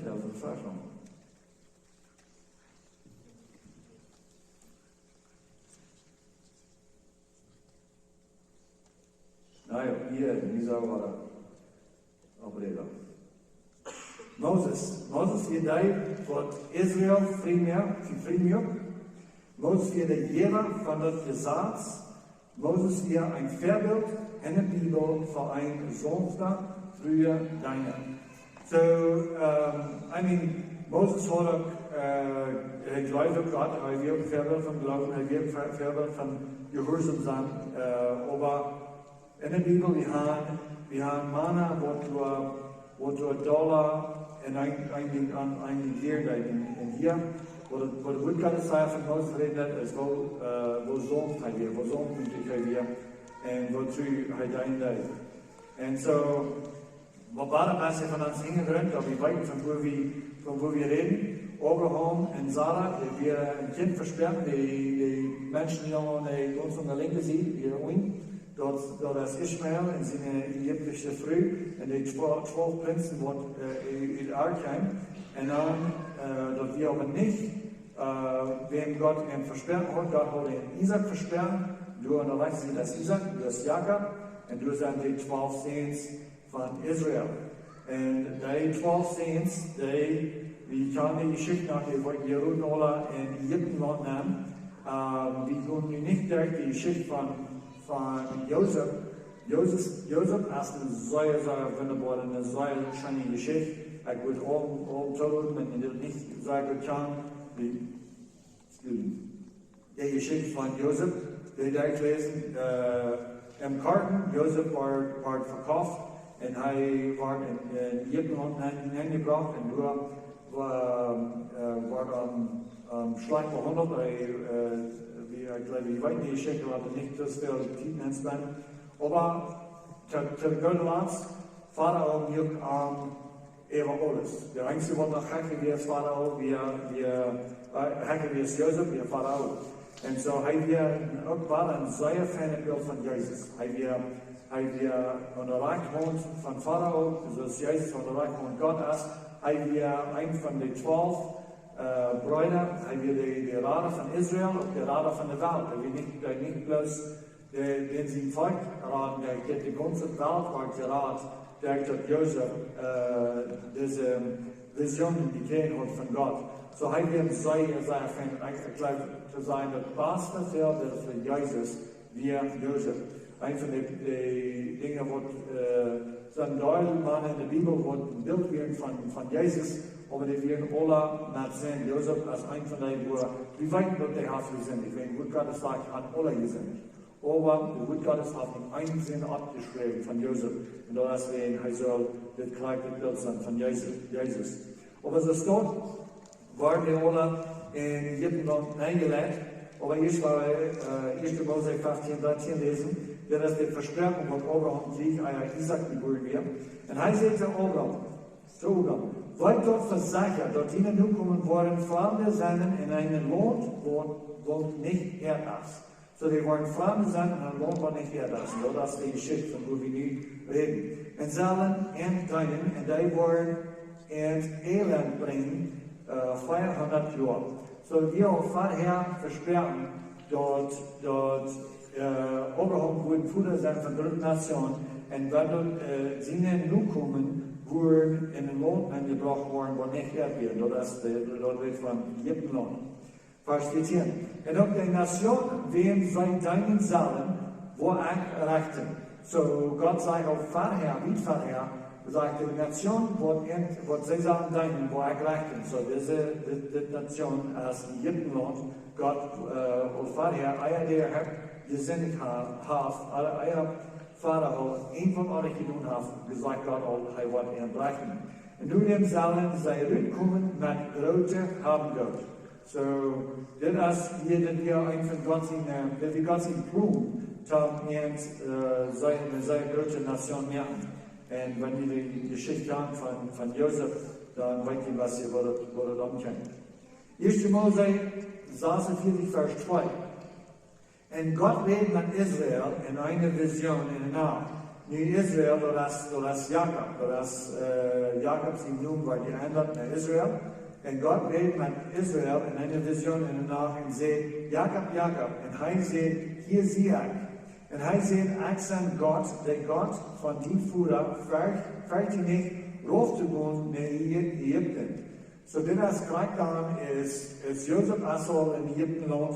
1000 Fleischung. Naja, hier in dieser war obreda. Moses idee wat Israël vriendelijk. Moses weer de Jeder van het gezaad. Moses weer een voorbeeld in de Bibel voor een zondag früher deine. So, Moses had ook, hij geloofde op God, hij weer een voorbeeld van geloven, hij weer een voorbeeld van gehoorzaam zijn. Maar in de Bibel, we haben Mana, wat door dollar en een leertijd. En hier, wat de woord Gottes zei van Moses redet, is wo zond hij weer, wo zondmütig hij weer, en wozu hij dein deed. En zo, wat waren mensen van ons hingeruimd, dat we weten van waar we reden. Abraham en Sarah, die weer een kind versperren, die mensen die ons aan de linker zien, hier oin. Dat is Ismaël en zijn Egyptische vrouw en die 12 prinsen wordt uit uitgegaan. En dan, dat we aber nicht, wem Gott hem versperrt hat, Gott hat ihn Isaac versperrt, door dan weiß sie das Isaac, das Jakob, en door zijn die 12 Sehens van Israël. En die 12 Sehens, wie kan die Geschichte nach die Jerusalem in Ägyptenland nehmen, wie können die nicht direkt die Geschichte van Jozef. Jozef is een zeer wunderbare en een zeer schöne Geschichte. Ik wil al tonen, wenn ich das nicht sagen kann, die Geschichte von Jozef, die ich lesen, im Karten, Jozef war verkauft und er war in Ägyptenland hineingebracht und nur war dann schlecht behandelt. Ich weiß nicht, ich habe nicht so viel Zeit ins Band. Aber zur Götterlands, Pharao hielt über alles. Der einzige, was noch hacken wie Pharao, hacken wie Josef, wie Pharao. Und so haben wir auch ein sehr feines Bild von Jesus. Haben wir unter Reichmond von Pharao, also Jesus unter Reichmond Gott ist, haben wir einen von den 12 Brüder, haben wir die Rader von Israel und die Rader von der Welt. Wir nicht bloß den sie Volk raten, der geht die ganze Welt war geraten, der hat Josef diese Visionen gekriegt hat von Gott. So haben wir sehr fein, ich glaube, zu sein, das beste Vorbild für Jesus wie Josef. Ein von den Dingen, die so ein Mann in der Bibel, wo ein Bild wird von Jesus, aber die werden alle nicht sehen. Josef ist ein von denen, wo wir weit nicht der Haft sind. Ich weiß, gut Gottes sagt, hat alle gesehen. Aber der Wort Gottes hat ihm einen Sinn abgeschrieben von Josef. Und deswegen er soll das gleiche Bild sein von Jesus. Aber so steht, waren die alle in Ägyptenland eingelegt. Aber ich war 1. Mose 15, 13 lesen, der das die Versprechung von Abraham kriegt, Isaac geboren wird. Und er sagt zu Abraham, weil Gott versichert, dass ihnen nun kommen worden, Fremde sein in einem Land, wo nicht er ist. So, die wollen Fremde sein in einem Land, wo nicht er ist. So, das ist die Geschichte, von wo wir nie reden. Und sollen entdeinen, und die wollen ins Elend bringen, 400 Jahre. So, wir auch vorher versprechen, dass Abraham wurde Bruder sein von der Nation, und wenn sie nun kommen, wurden in ein Land eingebracht worden, wo nicht er wird. Das wird von Ägyptenland. Vers 14. Und auch die Nation, wem sei deinen Saalen, wo rechten. So, Gott sagt auch vorher, wie vorher, sagt die Nation, wo sie sagen deinen, wo rechten. So, diese Nation als Ägyptenland, Gott, und vorher, der hat gesinnig haft, euer Pharao, een van euch gedaan heeft, gesagt Gott auch, er wird brechen. Und nun dem Saalen sei rückkommen mit großer Habengott. So, das ist hier, dass wir ein von Gott sind Blumen, dann seine große Nation merken. Und wenn wir die Geschichte haben von Josef, dann weiß ich, was ihr wollt umkennen. 1. Mose 46, Vers 2. Und Gott redet mit Israel in einer Vision in der Nacht. nu Israel, das Jakob, das Jakob sein Name war geändert nach Israel. Und Gott redet mit Israel in einer Vision und danach und sagt, Jakob, Jakob. Und er sagt, hier sehe ich. Und er sagt, ich bin Gott, der Gott von deinem Vater, fertig nicht raufzugehen nach Ägypten. So, das gleich daran ist Josef Assel in Ägypten land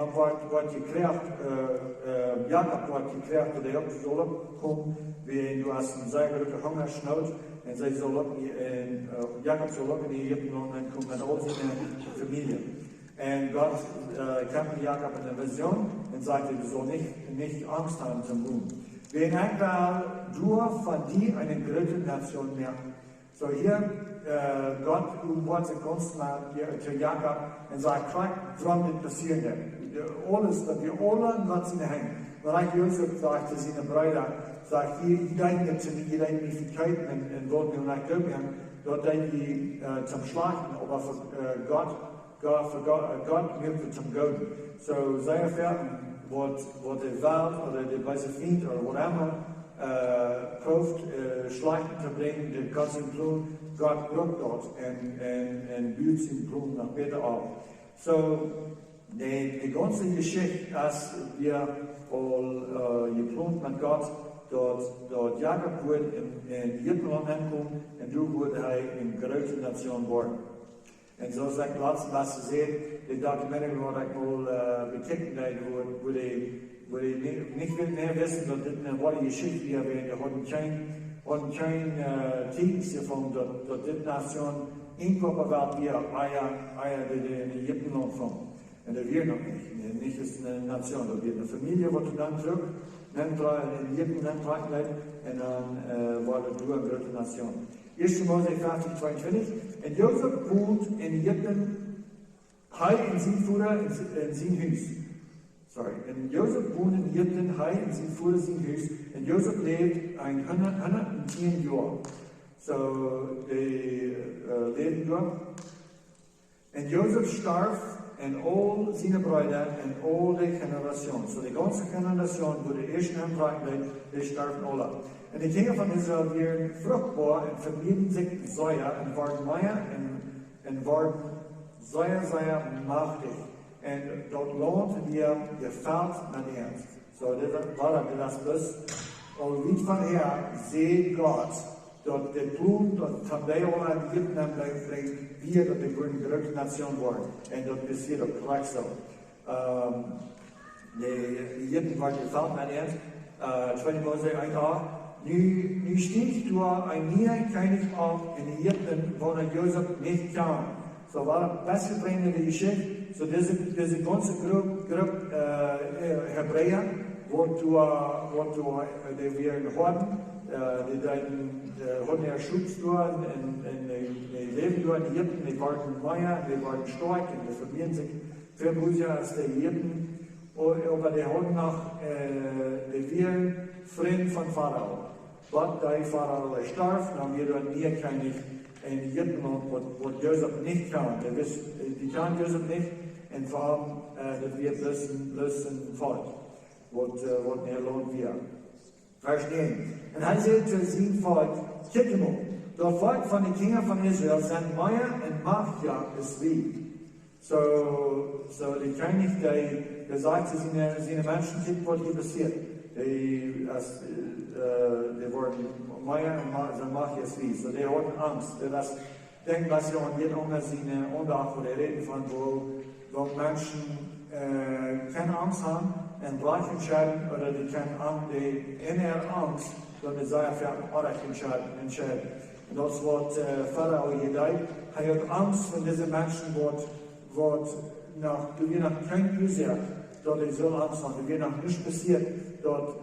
und wordt gekriegt, Jakob wordt gekriegt, dat hij op de zolp komt, wie du hast een sehr grote hongersnood, en zij zal ook Jakob zal ook in Ägypten land en komt met al zijn familie. En Gott kam mit Jakob in der Vision und sagte, du sollst nicht Angst haben zum Boom. Wen einmal du von dir eine große Nation mehr. So hier, Gott wollte konstant zu Jakob und sagt, warum das passiert denn? Alles, dass wir alle in Gott sind hängen. Weil Josef sagte zu seinen Brüdern, sagt, ihr denkt zu mir, ihr denkt mich verkeiten und wollt mir nach Göbchen, dort denkt ihr zum Schlachten, aber für Gott möchte zum Golden. So, seine Fährten, wo die Welt oder der weiße Fiend oder whatever, kauft, Schlachten zu bringen, den ganzen Blut, Gott wirkt dort und büht den Blut nach Peter auf. So, die ganze Geschichte, als wir geplant mit Gott, dort Jakob wurde in Ägypten ankommen und du wurde er in große Nation worden. Und so sagt laatst was ze sehen, die Dokumente, wo ich mal betekend habe, wo die nicht mehr wissen, dass das eine wahre Geschichte wäre, die hatten kein Teams gefunden, dass die Nation in Kopperwelt wir Eier, die in Ägypten anfangen. Und das wir noch nicht. Nicht ist eine Nation, das wird eine Familie, die dann zurück, in Ägypten tragen und dann war das nur eine große Nation. 1. Mose 15, 22. Und Josef wohnt in Ägypten, in sein Vater, in sein Haus. Sorry. Und Josef wohnt in Ägypten, in sein Vater, sein Haus. Und Josef lebt 110 Jahre. So, die leben dort. Und Josef starb und all seine Brüder und all die Generationen. So, die ganze Generation, wo die ersten Antrag lebt, die starben alle. Und die Kinder von Israel werden fruchtbar und vermehrten sich Säuer und waren Meier und waren sehr machtig. Und dort lohnt wir gefällt an Ernst. So, das war das bloß. Und wie von her seht Gott, dort der Blut, dort haben die alle in Ägypten bringt, wir, dort die grüne große Nation waren. Und dort passiert auch gleich so. Die Ägypten waren gefällt an Ernst. 2. Mose 1a. Nu stieg door een nieuwe koning op in Ägypten, waar Jozef niet kwam. So war eine bestgebrachte Geschichte. So diese ganze Gruppe Hebräer, die wir hatten, die hatten ja Schutz dort und die leben dort in Ägypten, die waren Meier, die waren stark und die verbinden sich viel größer als die Ägypten. Aber die hatten noch die vielen Freunde von Pharao. Gott, der Pharao starb, dann haben wir dort nie keine in Ägypten, wo Josef nicht kam. Die kann Josef nicht, und vor allem, das wird bloß ein Volk, wo er lohnt wir. Verstehen. Und er sagt zu seinem Volk, kick mal, das Volk von den Kindern von Israel sind Meier und Machtjagd ist wie. So die König, der sagt zu seinen Menschen, was hier passiert. Die worden Meier und Machtjagd ist wie. So die hatten Angst. Das denken, was sie an jedem unter seine Undacht, wo die reden von, wo Menschen keine Angst haben und gleich entscheiden, oder die keine Angst, die in der Angst, dass die sehr viel entscheiden. Und das wird Pharao gedeiht. Er hat Angst, wenn diese Menschen du wir nach kein User, dort die so Angst haben, du wir nach nichts passiert, dort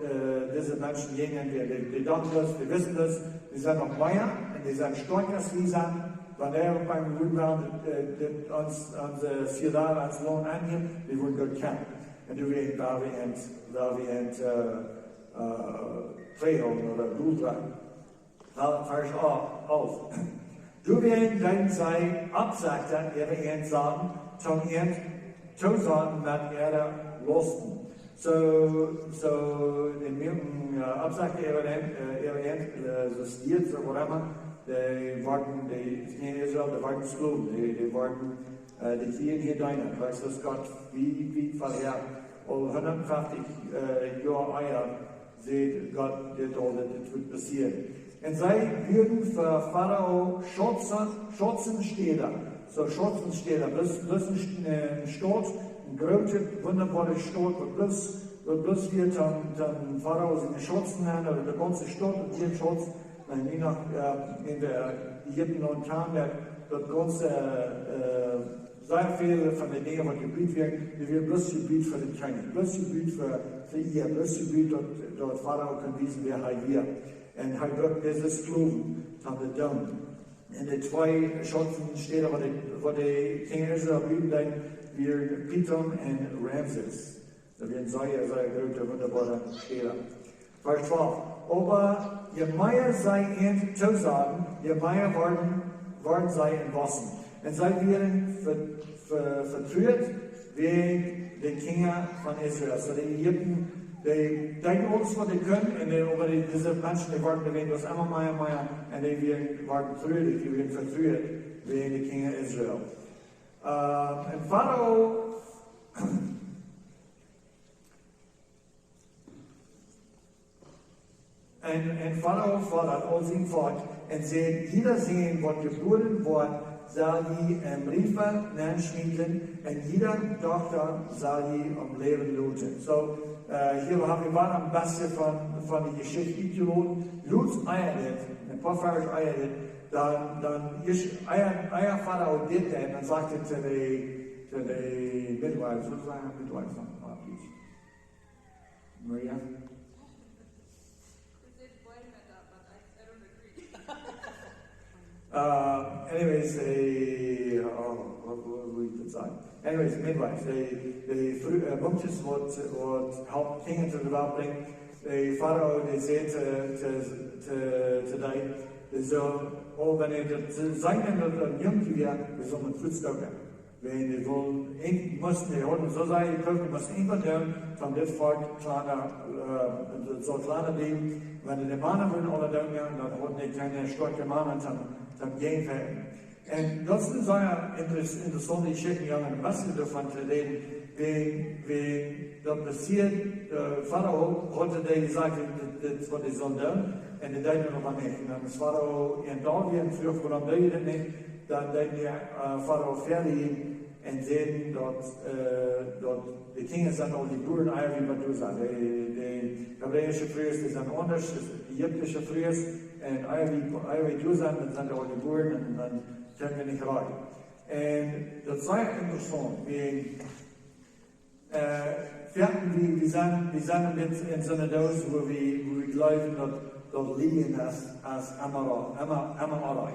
diese Menschen gehen werden. Die dachten das, die wissen das, die sind noch Meier und die sind stark als wir sind. Wenn er beim Rückwärts uns 4 Jahre als Lohn annimmt, wir wollen Gott kennen. Und du wirst da wie ein Drehung oder Blutdrang. Vers auf. Du wirst dann sein Absagter, ihre sagen, zum Zusagen mit ihrer Lust. So in mehreren Absagen so stiert, so whatever, die waren, in Israel, die waren Sklaven, die waren, die Siene hier deinen, weißt du, Gott, wie vorher, und 150 Jahre Eier, sieht Gott, das wird passieren. Und sie würden für Pharao Schutzenstädter, so Schutzenstädter, bloß ein Stadt, ein großer, wunderbarer Stadt, wo bloß wir dann Pharao seine Schutzen haben, oder der ganze Stadt und ihren Schutz, je nach, in der Ägypten und Tarnberg, das ganze, sehr viel von den Dingen, was Gebiet wird, wir werden bloß Gebiet für den König, bloß Gebiet für ihr, bloß Gebiet, dort Pharao kann wissen, wer wir. Und er wird diese Sklaven haben wir dann. Und die zwei Schutzenstädter, wo die King Israel blieben, dann wir Pithom und Ramses. Da werden sehr große, wunderbare Städte. Vers 12. Aber je mehr sei ihn zusagen, je mehr worden sei entwassen. Und sie werden vertrüht wegen der Kinder von Israel. So die Ägypten, die denken alles, was sie können, aber diese Menschen, die werden das immer mehr, und die werden vertrüht, die werden vertrüht wegen der Kinder Israel. Und Pharao, und Pharao fordert all sie fort, und jeder sehen, was geboren wird, soll die Briefe nachschmieden, und jeder Tochter soll die am Leben looten. So, hier haben wir am besten von der Geschichte gelohnt. Lutz eiert, ein paar Vers eiert, dann eier Pharao dit, und dann sagt er zu den Midwives, was sagen Midwives on Maria? Anyways, Anyways, midwives, the bunches what help King into the bring. The Pharaoh, they say today, so, oh, wenn sein und Jungen wir sollen Fußstücke. Wenn die wollen, mussten die Horten so sein, die mussten immer tun, von dem Volk kleiner, so kleiner Leben. Wenn die Männer wollen alle tun, dann wurden die keine starke Männer dann gehen werden. Und das ist eine interessante Geschichte, ja, eine Masse davon zu reden, wie das passiert. Pharao hatte gesagt, das was die sollen tun, und die deuten noch mal nicht. Und dann ist Pharao in David, früher warum deuten nicht, dann deuten Pharao fertig und sehen, dort die Kinder sind auch die Buren, wie man das sagt. Die hebräische Frühs, die sind anders, die ägyptische Frühs, und wie du sagst, dann sind auch die Buren, und dann können wir nicht rein. Und das ist sehr interessant, wir sind jetzt in so einer Dose, wo wir glauben, dass Liegen als Amarai.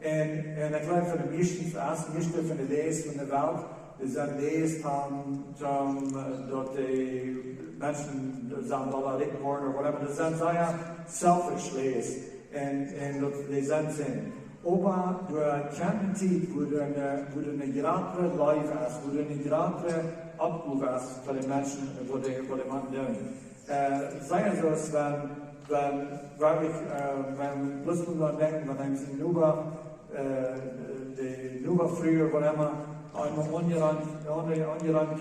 Und ich glaube, für die meisten, von der Lese von der Welt, die sind Lese, dass die Menschen sind allerlitten worden, oder whatever, das sind sehr selfish Lese, und die sind. Aber du kennst die Zeit, wo du eine gerade Life hast, wo du eine gerade Abruf hast für die Menschen, wo die Mann tun. Sei es, wenn Lust man denken, wenn sie Nuba früher, whatever, einmal angerannt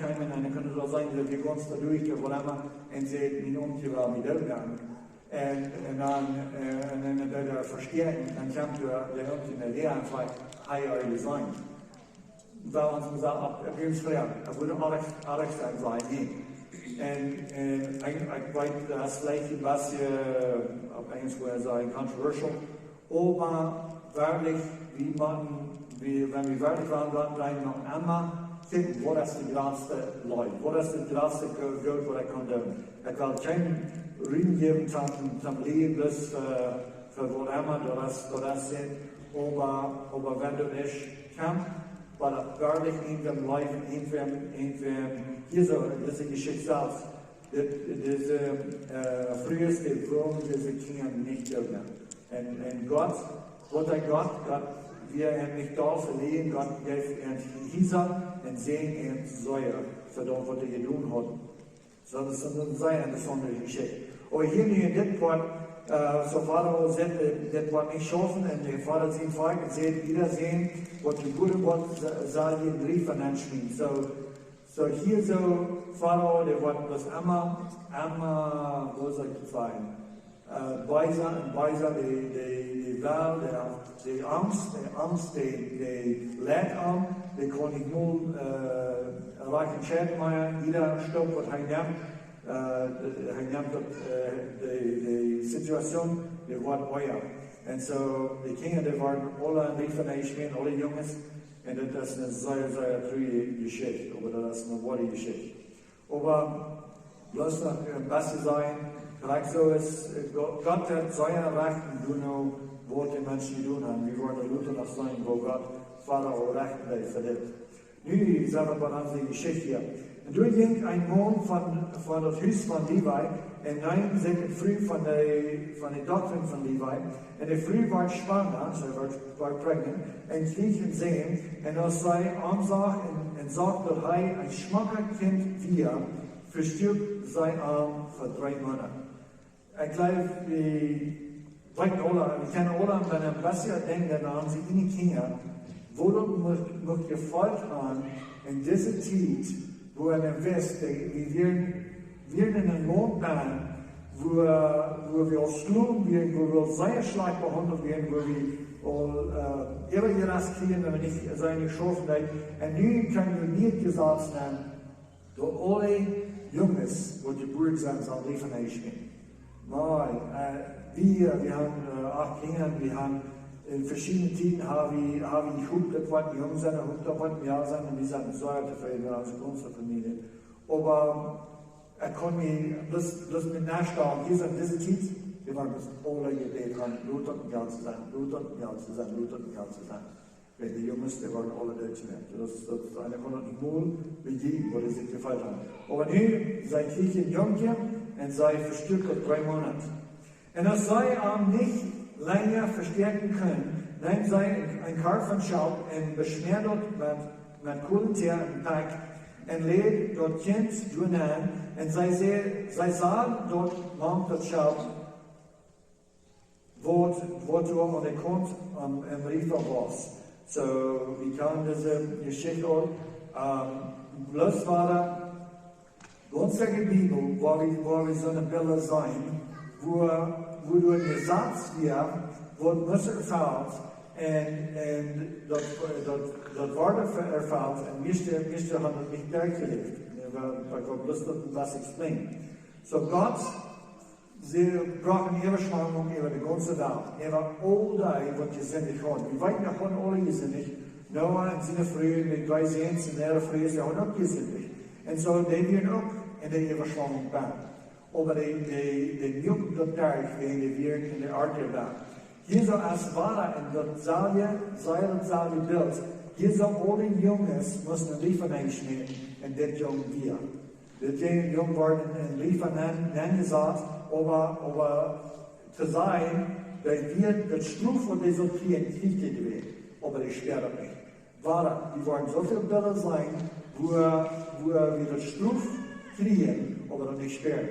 kamen, und dann könnte es auch sein, dass wir uns da durch, whatever, und sie ihn umgebracht mit Eltern. Und dann der verstärken, dann kommt der in der Lehre und sagt, higher design. Weil uns gesagt, wir uns fragen, würde alles dann sein, nee. Und ich weiß, das vielleicht was auf Englisch würde sagen, controversial, aber wirklich, wenn wir wirklich waren, noch einmal finden, wo das die größte Leute, wo das die größte Geld, wo ich kann tun. Ich will keinen Rügen geben zum Leben, das für wo immer das sind, aber wenn du nicht kannst, weil das wirklich in dem Leben, diese Geschichte selbst, diese früheste Blumen, diese Kinder nicht dürfen. Und Gott, wir haben nicht da verliehen, Gott gibt uns Hieser und Segen und Säure für das, was wir getan haben. So, das ist eine besondere Geschichte. Aber hier in dem Part, so Pharao sagt, das wird nicht schaffen, und der Vater sieht fragt und sagt, wiedersehen, was die gute Gott sah, hier einen Brief an schmieden. So hier so, Pharao, der wird das immer, wo soll ich sagen, weiser, die Wahl, die Angst, die Leid an, die kann ich nur erreichen, Schäden machen, jeder Stopp, was er nimmt. Hij neemt de situatie, die wordt mooier. En zo, de kinderen die worden alle niet van Eschmen, alle jongens. En dat is een zeer goede geschichte, maar dat is een mooie geschichte. Maar, bloß nog een beste zijn, gelijk zo is, Gott heeft zijn rechten doen nou, wat de mensen doen hebben. We worden Luther nog zijn, wo Gott Vater al rechten heeft verdient. Nu zijn we bij onze geschichte hier. En toen ging een man van het huis van Levi en nam zich früh van de dochter van Levi. En de vrouw werd zwanger, ze werd pregnant, en kreeg een zoon. En als zij aanzag en zag dat hij een schwanger kind weer, verstierf zijn arm voor 3 maanden. Ik geloof, we kennen alle aan een besser denken, dan haben sie ihre Kinder, worum moet je volk aan in deze tijd, wo er wist, wir in einem Land sein, wo wir schlagen werden, wo wir sehr schlecht behandelt werden, wo wir immer das kriegen, wenn wir nicht seine Schaffen haben. Und nun können wir nicht gesagt sein, dass alle Jungs, die geboren sind, sollen leben nicht mehr. Wir haben 8 Kinder, wir haben in verschiedenen Tiden habe ich geguckt, das waren die Jungs, das waren mehr sein, und wir sind sehr zufrieden als unsere Familie. Aber kann mir das mit nachstellen, hier sind diese Zeit, wir waren das alle gebeten haben, Luther und Geld zu sein, Luther und Geld zu sein, Luther und Geld zu sein. Weil die Jungs, die waren alle Deutsche mehr. Das ist eine von den Molen, wie die, wo die sich gefallen haben. Aber nun, sei Kirchen Jungchen, und sei verstückelt 3 Monate. Und das sei nicht länger verstärken können, nein, sei ein Karl von Schaub und beschmiert dort mit Kohlenteer im Teig und lädt dort Kind durch an und sei sah dort lang das Schaub, wo du an der Kont im Riefer warst. So, wie kann diese Geschichte bloß war da, Gott sei Bibel, wo wir so eine Bilder sein, wo du einen Satz hier, wo muss erfüllt, und das Wort erfüllt, und wir haben das nicht durchgelebt. Weil Gott bloß was explain. So Gott, sie brauchen ihre Schwankung über die ganze Welt. Über all die, was gesinnig haben. Wir weit noch von alle gesinnig. Noah und seine Frühe, die 3 Sehens in ihrer Frühe, sie haben auch gesinnig. Und so, die werden auch in der Überschwemmung bauen. Aber die Jugend dort werden wir in der Art der Welt. Hier so als Ware in das Seil und Salbe Bild, hier so alle Jungs müssen ein Liefern einschneiden, und das Jungen wir. Die Jungen werden ein Liefern gesagt, aber zu sein, dass wir das Struf von diesen Kriegen kriegen, aber das sperrt nicht. Ware, die werden so viele Bilder sein, wo wir das Struf kriegen, aber das nicht sperren.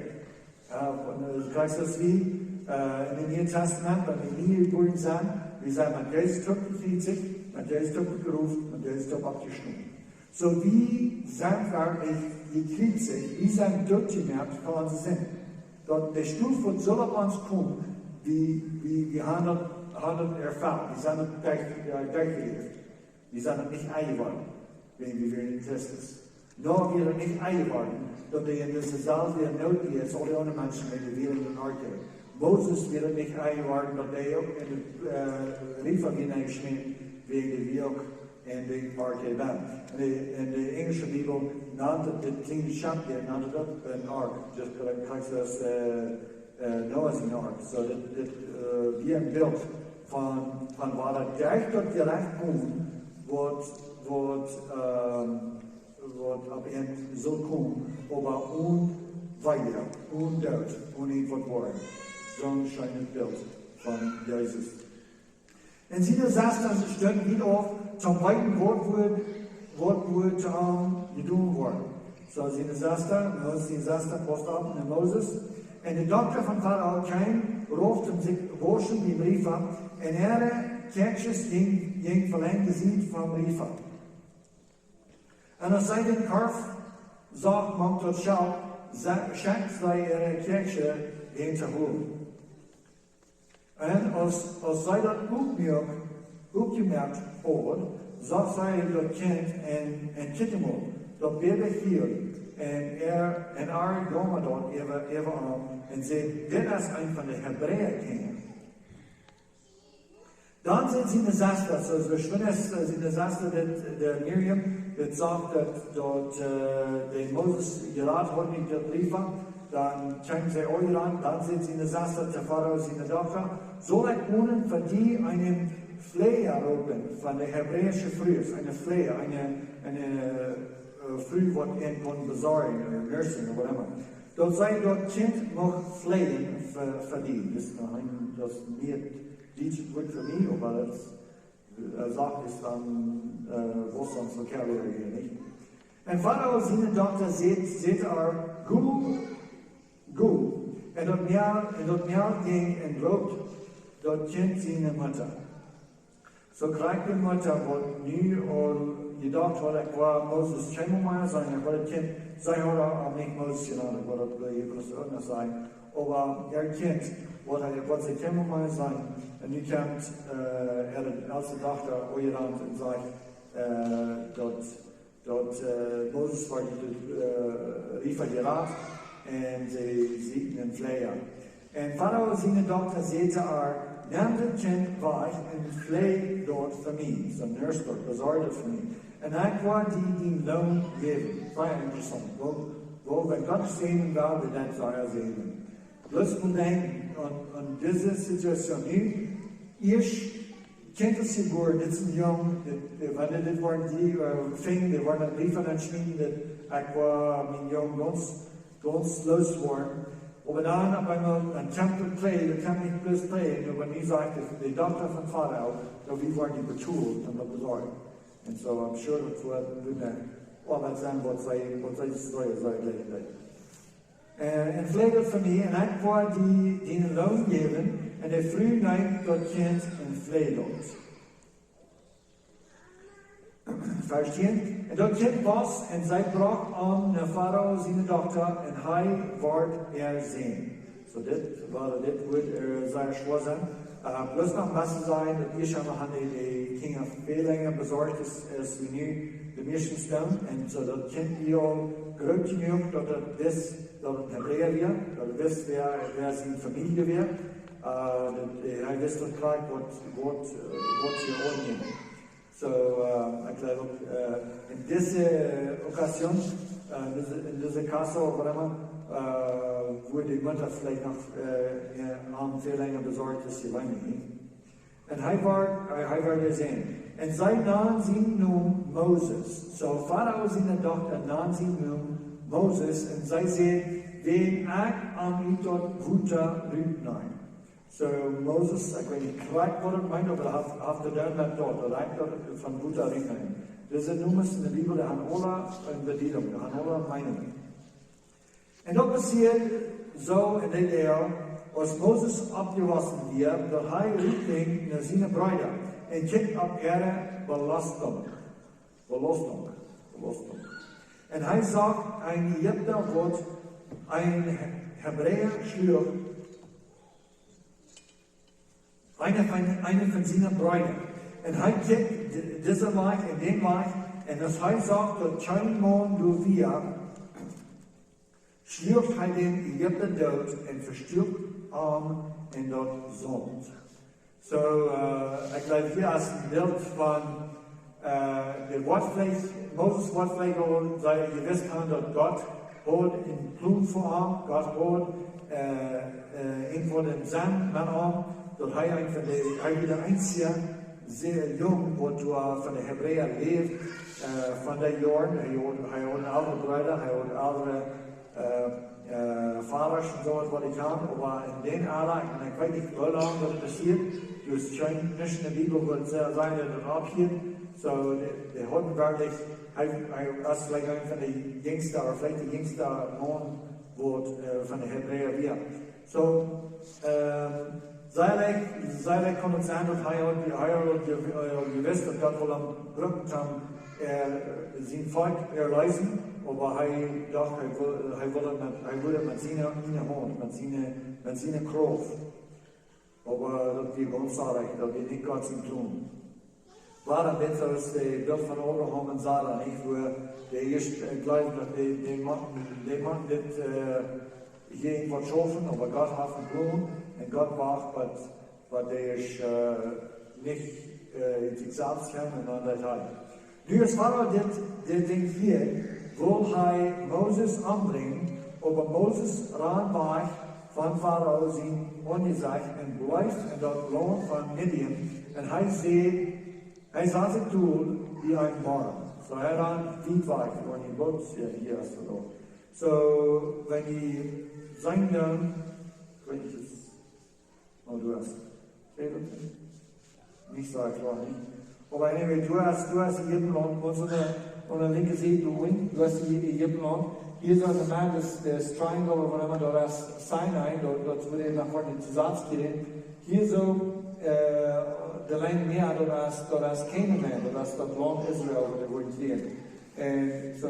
Und das heißt das wie in dem Neuen Testament, wenn wir nie geboren sind, wir sagen, man ist tot gekriegt, man ist tot gerufen, man ist tot abgeschnitten. So wie sind wir nicht gekriegt, wie sind tot gemerkt, kann sie sind. Dort der Stufe von so uns kommen, wie haben erfahren, wir sind durchgelebt. Wir sind nicht eingeworden, wenn wir in Christus. Nur wir sind nicht eingeworden, dass wir in dieser Saal wieder Not ist, alle anderen Menschen in der Welt in Ordnung. Moses wird nicht eingeworden, dass er auch in den Riefer hineingeschnitten, wegen der auch in den Park waren. In der englischen Bibel nannte das kleine Schaff, nannte das ein Ark. Das heißt das Noah's Ark. So, das wie ein Bild von was direkt dort gerecht kommt, wat ab end so kommen, aber weiter, dort, irgendwas worden. So ein schönes Bild von Jesus. Und sie sagt, dass es stört wieder auf zum weiten Wortwort getan worden. So zijn die zaster post op naar Mozes. En de dokter van Farao kwam, roofde hem zich worsten die brief af. En kerkjes ging verlengde zien van brief af. En als zij den korf zag, man tot schap, schakt zij kerkje heen te horen. En als zij dat opgemerkt had, zag zij dat kind en kitten op, dat baby hier. En haar jongen dan even aan. En zei, dit is een van de Hebreeën. Dan zijn ze in de zaster, zo schön is in de zaster de Miriam, dat zegt dat de Moses geraad wordt niet dat brief van, dan kwam zij ooit aan, dan sind sie in de zaster, der Pharao in de dokter, soll ich wohnen für die einen Flieher roepen van de Hebräische Frühs, eine Flieher, eine Früh, wat een kon bezorgen, nursing, of whatever. Dat zij dat kind mag vleien voor die. Dus dat is niet goed voor mij, maar dat sagt is dan, was dan verkeerd hier niet. En Pharao zijn dokter zit er goed. En dat meer ging en loopt dat kind zijn moeder. Zo krijgt de moeder wat nu al gedacht had, ik wou Moses Chemomar zijn, ik wou het kind, zij hadden al niet Moses gedaan, ik wou dat bij je kost ook nog zijn. Maar kind, wat ze Chemomar zijn, en nu komt als de dochter ooit aan en zegt dat Moses wordt riefer geraad en ze ziet een vleier. En Pharao zijn dochter zette er, neem het kind weg en vlee dort voor mij, zo'n nurse dort, bezorg het voor mij. En ik wou die loon geven. Vrij interessant. Wo wir Gott sehen, waar we dat zou sehen. Bloß moet denken aan deze situatie nu. Eerst kent het zich voor, dit is een jong, wanneer dit wordt die ving, er wordt een brief aan het schmieden, dat ik wou mijn jong ganz los worden. Aber dann auf einmal ein Tempel play, der kann nicht bloß play. Und wenn ich sagte, die Tochter von Pharao, so wie waren die betont und besorgt. And so I'm sure that's what dat zijn wat zij story zei. En vleegde voor mij, en ik wou die een loon geven, en hij vroeg naar dat kind en vleegde. Vers 10. En dat kind was, en zij bracht aan naar Pharao zijn dochter, en hij werd zien. So dit wordt zeer schwer zijn. Bloß noch was sein, dass wir schon noch die Kinder viel länger besorgt ist, als wir nu de meesten staan. En so dat kind die al groot genoeg, dat het Hebräer weer, dat het wist wer zijn familie weer. Hij wist dat gelijk wat je ordenen. So, ik geloof in deze occasion, in deze Kasse, of whatever, wo die Mutter vielleicht noch viel länger besorgt ist, die Weine nicht. Und er war gesehen. Und sie nahmen sie nun Moses. So Pharao seine Tochter nahm sie nun Moses und sie sehen, wen ich an ihm dort Wuta rübt nein. So Moses, ich weiß nicht, gleich was er meint, aber hat er dann dort, oder ich dort von Wuta rübt nein. Das sind Nummern in der Bibel, der Hanola und Bedienung, der Hanola meinen. En dat passiert zo in de eeuw, als Moses abgewassen wird, dat hij richting naar zijn bruider en kijkt op belasting. En hij zag een Egypter wordt een Hebräer schlucht, eine von seinen Brüdern. En hij kijkt deze weg en den weg, en als hij zag dat kein Mann door via, schlürft hij den Egypter dood en verstürbt arm en dat zond. So, ik geloof hier als een beeld van de Wortvlees, Moses Wortvlees, je wist aan dat God hoort in Blut voor hem, God hoort een van de Zand met hem, dat hij weer de einzige zeer jong wordt van de Hebreeën leeft, van de jaren, hij hoort een andere broeder, hij hoort andere vaders en zo wat ik kan, maar in den Alter, en ik weet niet hoe lang dat passiert, dus geen in de Bibel wordt zijn dat het abgeht, So, die hatten wirklich, als vielleicht ein von den jüngsten, oder vielleicht die jüngste Mann wird von den Hebräern wir. So, zij kon het zijn dat hij had gewusst dat God wil hem gebruikt om zijn volk erlezen, maar hij dacht hij wilde met zijn hand, met zijn kracht. Maar dat we ganz zalig, dat we niet God zien doen. Waarom dit zoals de beeld van Abraham en Sarah, niet? Waar de eerste geloof dat die man dit geen wat schaffen, maar God heeft een plan en God wacht wat hij is niet zichzelf kennen en dat hij. Nu is Pharao dit ding hier, wil hij Moses aanbrengen, aber Moses raanbaag van Pharao zijn ongezicht en blijft in dat land van Midian en hij zag zich doen wie een barm. So hij ran weit weg, wanneer die boot hier is er ook. So, wenn die sein dann, wenn ich es, oh du hast, nicht so klar, nicht? Aber anyway, du hast in jedem Land, und der linke Seite, du hast in jedem Land, hier ist also mal das Triangle, oder whatever, da ist Sinai, dort würde nach vorne zusammengehen, hier so, der Land mehr, da ist Canaan, da ist das Land Israel, wo der wohl sehen. Und so,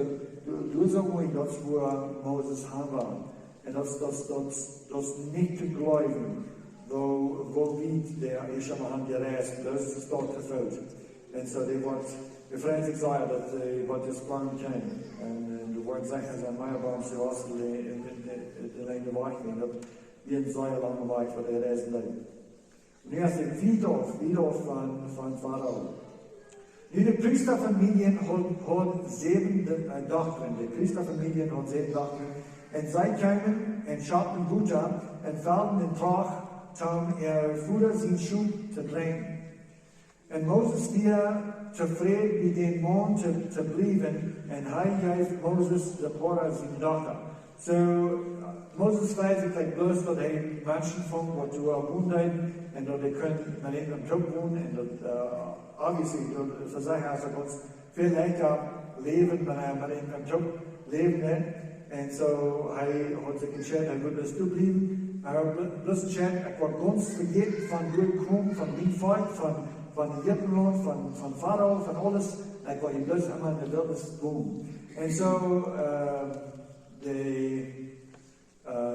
du ist auch ruhig, dort wo Moses war. Und das nicht zu glauben, wo weit der ist am gereist, das ist dort gefällt. Und so, die freuen sich sehr, dass sie das Plan kennen. Und du wolltest sagen, dass ein Meierbaum so ausgelegt in der Weg gehen, dass wir einen sehr langen Weg für die Reisen leben. Und hier ist der Wiederauf von Pharao. Nu, de priesterfamilien hadden 7 dochteren. De priesterfamilien hadden 7 dochteren. En zij kwamen en schatten Butter en velden in Trag om voeder zijn schoen te brengen. En Moses weer tevreden met den man te blijven en hij geeft Moses de Poat zijn dochter. So, Moses weiß vielleicht bloß, dass Menschen von was du wohnen und dass die können mit ihnen am Job wohnen und obviously, für sich also ganz viel leichter leben, wenn mit ihnen am Job leben. Und so, er hat sich entschieden, er würde das bleiben. Er hat bloß entschieden, er war ganz vergessen von gut kommen, von dem Volk, von Ägyptenland, von Pharao, von alles. Er war bloß immer in der Wildnis wohnen. Und so,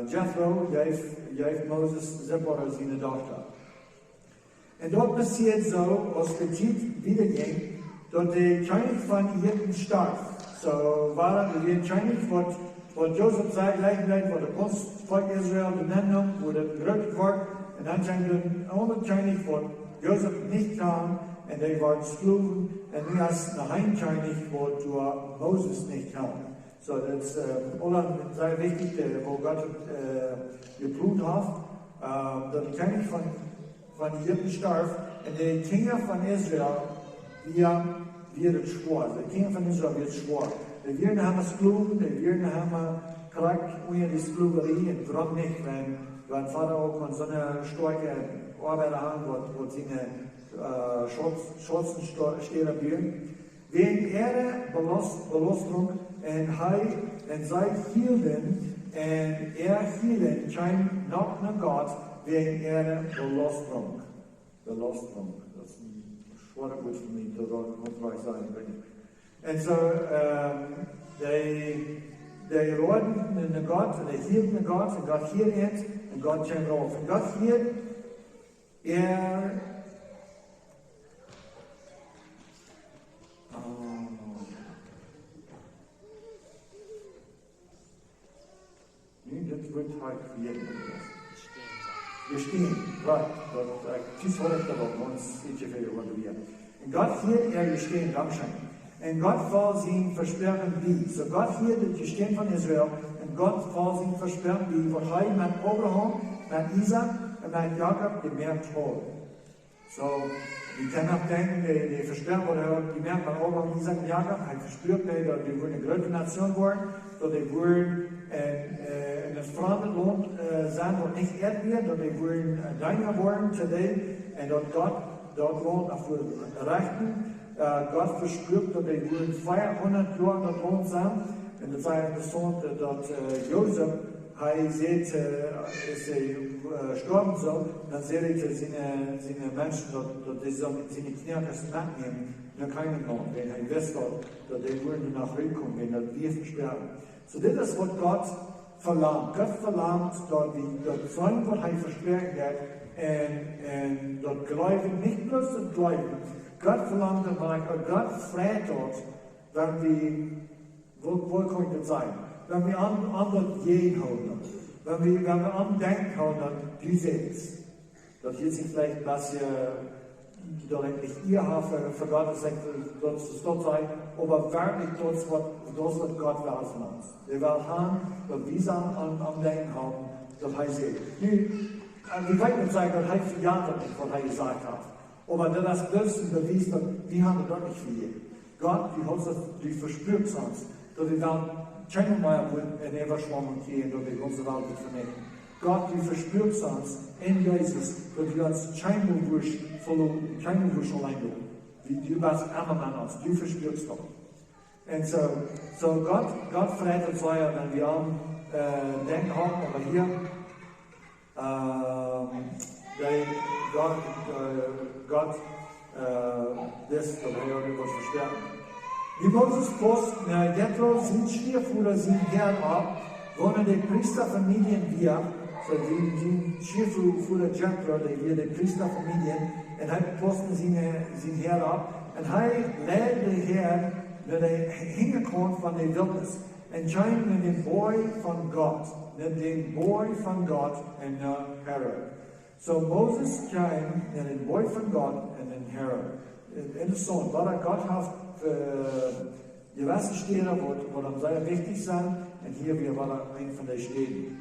Jethro geeft Moses Zipporah zijn dochter. En dat passiert so, als de tijd wiederging, dat de koning van Egypten starb. So waren de koning wat Joseph zei, gelijk wat de volk Israël benannt, wo dat gedrukt wordt. En dan zijn de andere koning wat Joseph niet kan, en die waren Sklaven. En nu is de heimkoning wat door Moses niet kan. So, das ist sehr wichtig, wo Gott geplant hat, dass der König von Ägypten starb und die Kinder von Israel werden schwor. Die Kinder von Israel werden schwor. Die werden haben Sklaven, die werden haben Krieg unter die Sklaverei und warum nicht, wenn Pharao von so einer starken Arbeiter haben, wo seine Schwarzen stehen werden. Wegen ihrer Belastung und zij hielden en hielden kein noch nach Gott wegen ihrer Belastung. Belastung, das ist ein schweres Wort für mich, das muss ich sagen. Und so, die roten in Gott, die hielten in Gott, und Gott hielt es, und Gott kam rauf. Und Gott hielt, das wird halt werden. Wir stehen, right. Das ist heute aber uns nicht viel wir. Und Gott hier, gestehen, Dankeschön. Und Gott will sie versperren wie. So Gott hier, das Gestehen von Israel, und Gott will sie versperren wie, was er mit Abraham, mit Isaac und mit Jakob gemerkt hat. So, wir können auch denken, die versperren, was er gemerkt mit Abraham, Isaac und Jakob, er verspürt, dass die eine große Nation waren, dass die wurden in het vreemde land zijn wat niet Erdbeer, dat die worden duinger worden today, en dat God dat land voor rechten, Gott verspürt, dass die wohl 200 Jahre dort wohnt sind. Und das sagt der Sohn, dass Josef, sieht, ist gestorben so, dann sieht er seine Menschen, dass die seine Knie mitnehmen, in keinen Land, wenn er weiß, dass die wollen nach reinkommen, wenn er wir versterben. So, das ist, was Gott verlangt. Gott verlangt, dass die Sonne, was er versprechen wird, und dort Gläubigen, nicht bloß das Gläubigen. Gott verlangt, Gott fragt dort, wenn wir, wo könnte das sein? Wenn wir an das Gehen halten, wenn wir an Denken halten, wie seht's? Das hier sich vielleicht was da eigentlich ihr habt für Gott, dass es dort sein, aber wirklich das, was Gott will von uns. Wir wollen haben, dass wir am Denken haben, das heißt, ich weiß nicht sagen, das heißt ja nicht, was er gesagt hat. Aber das größte Beweis, wir haben das nicht für ihn. Gott, die verspürt sonst, dass wir dann keine mehr in Everschwammen gehen, dass wir unsere Welt vernehmen. Gott, die verspürt sonst in Jesus, dass wir uns keine Wursch allein tun. Du warst immer an uns, du verspürst doch. Und so Gott fragt uns ja, wenn wir an Denken haben, aber hier, Gott das, dass er etwas verstärken. Wie Moses post, Jethro sind Schwierfuhrer, sind Herren ab, wohnen die Priesterfamilien wir, so die Schwierfuhrer Jethro, die Priesterfamilien, und er posten sind Herren ab, und er lädt die Herren, dass er hingekommen von der Wildnis, entscheiden den Boy von Gott, den Boy von Gott und der Herren. So Moses came in den Boy von Gott und den Herren. In der Sohn, weil Gott hat gewisse Städte, wo dann sehr wichtig sind, und hier wir waren ein von den Städten.